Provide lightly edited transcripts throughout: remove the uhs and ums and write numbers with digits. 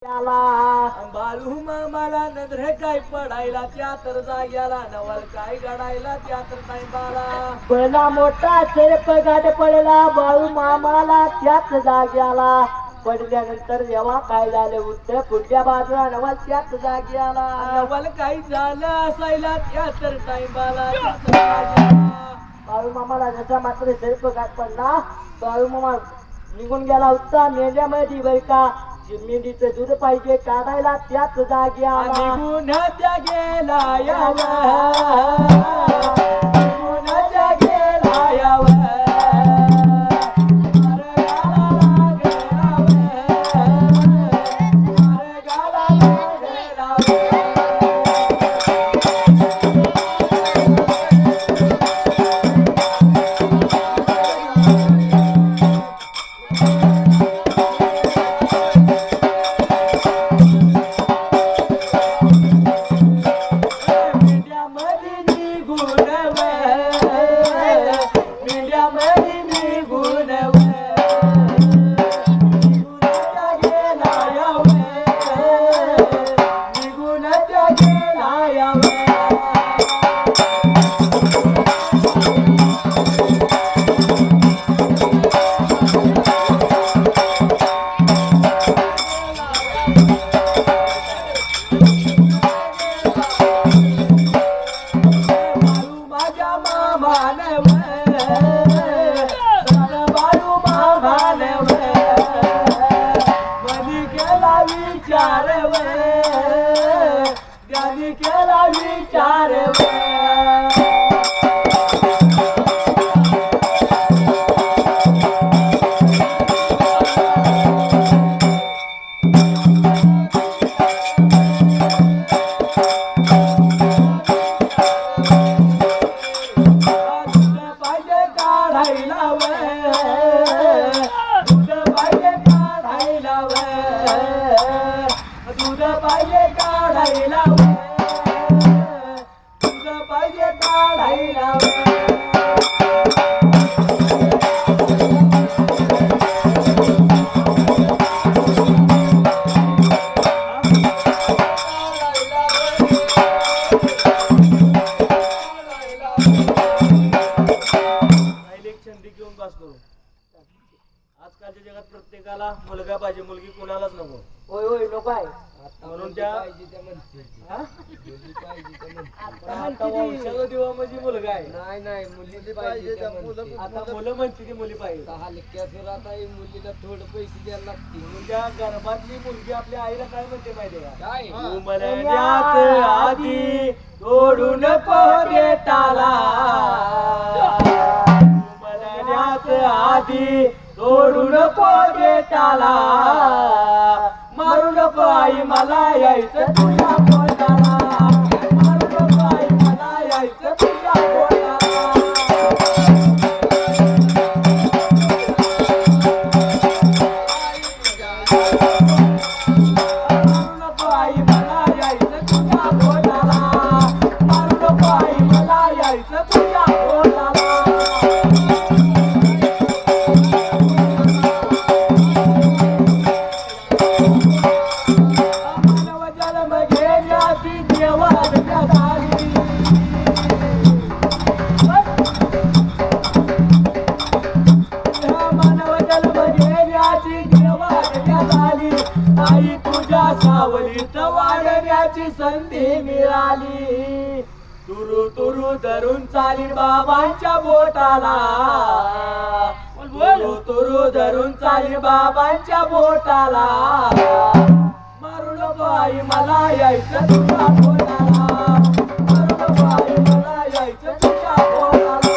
बाळू मामाला नजरे काय पडायला त्या तर जाग्याला नवल काय गाडायला त्या तर नाही बाला पहिला मोठा शेप गाठ पडला बाळू मामाला त्याच जाग्याला पडल्यानंतर जेव्हा काय झालं उत्तर पुढच्या बाजूला नवल त्याच जाग्याला नवल काय झालं असायला त्या तर टाईमाला बाळू मामाला जसा मात्र शेप गाठ पडला बाळू मामा निघून गेला होता मेंढ्यामध्ये बर का मेंढीचं दूध पाहिजे काढायला त्याच जाग्याला निघून त्या गेला यावं निघून त्या गेला यावं आजकालच्या जगात प्रत्येकाला मुलगा पाहिजे मुलगी कोणालाच नको होय होय नको आहे म्हणून त्या वंशाचा दिवा म्हणजे मुलगा आहे नाही नाही मुली पाहिजे आता मुलं म्हणते की मुली पाहिजे हलक्यात आता मुलीला थोडं पैसे द्यायला लागतील त्या गर्भातली मुलगी आपल्या आईला काय म्हणते माहितीये का काय उमलण्याच आधी तोडून पोहे टाला उमलण्याच आधी तोडून पोहे टाला मारू नको आई मला यायचं तुझ्या पोटाला मारू नको आई मला यायचं तुझ्या पोटाला मारू नको आई मला यायचं तुझ्या पोटाला मारू नको आई मला यायचं तुझ्या पोटाला आई तुझ्या सावलीत वाढण्याची संधी मिळाली तुरु तुरु धरून चालीन बाबांच्या बोटाला तुरु तुरु धरून चालीन बाबांच्या बोटाला मारू नको आई मला यायचं तुझ्या बोटाला मारू नको आई मला यायचं तुझ्या बोटाला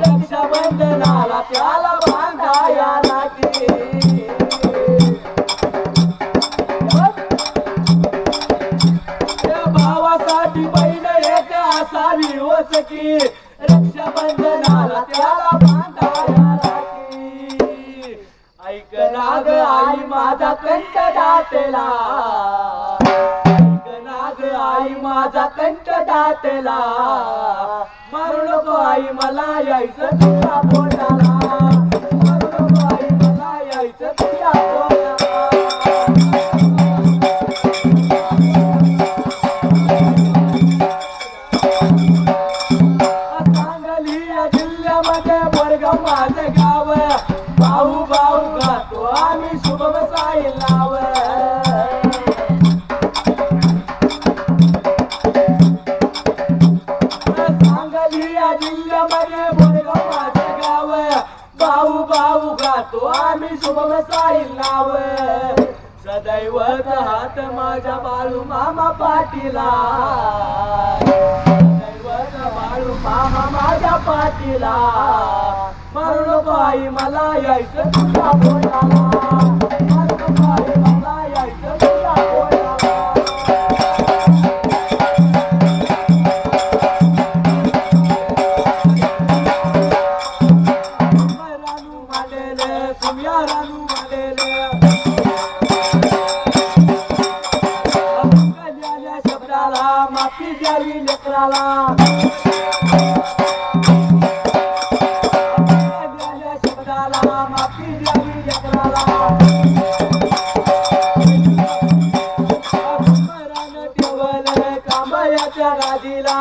रक्षाबंधनाला त्याला बांधाया लागली भावासाठी बहीण एक असावी वचकी रक्षाबंधनाला त्याला बांधाया लागली ऐक नाग आई माझा कंठ दाटेला ऐक नाग आई आई माझा कंठ दाटला मारू नको आई मला यायचं तुझ्या पोटाला मारू नको आई मला यायचं तुझ्या पोटाला सांगली या जिल्ह्यामध्ये बोरगाव माझं गाव भाऊ भाऊ गातो आम्ही शुभम साई नाव सांगली या जिल्ह्यामध्ये बोरगाव माझं गाव भाऊ भाऊ गातो आम्ही शुभम साई नाव सदैवच हात माझ्या बाळू मामा पाटीला सदैवच बाळू मामा माझ्या पाटीला मारू नको आई मला यायचं तुझ्या पोटाला मारू नको आई मला यायचं तुझ्या पोटाला रानू मांडेले सुम्या रानू मांडेले कल्याल्या शब्दाला माफी द्यावी लेकराला कल्याल्या शब्दाला माफी द्यावी लेकराला रान ठेवलं कांबळ्याच्या गादीला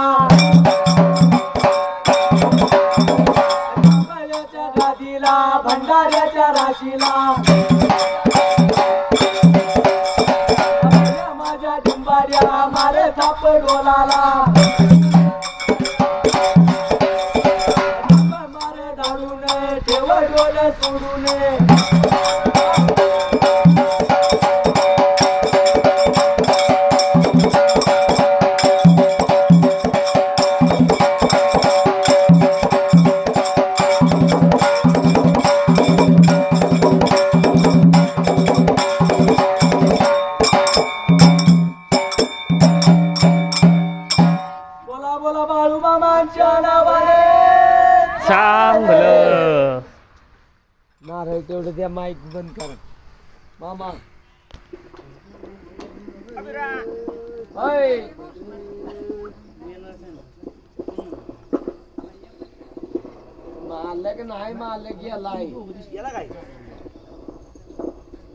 कांबळ्याच्या गादीला भंडाऱ्याच्या राशीला माझ्या डिंबाऱ्या मारे थाप डोलाला मारे धाडून ठेव डोल सोडून बोला बोला बाळू मामांच्या नावाने चांगलं नारळ तेवढं त्या माईक बंद कर मामा होय. मालक नाही मालक गेलाय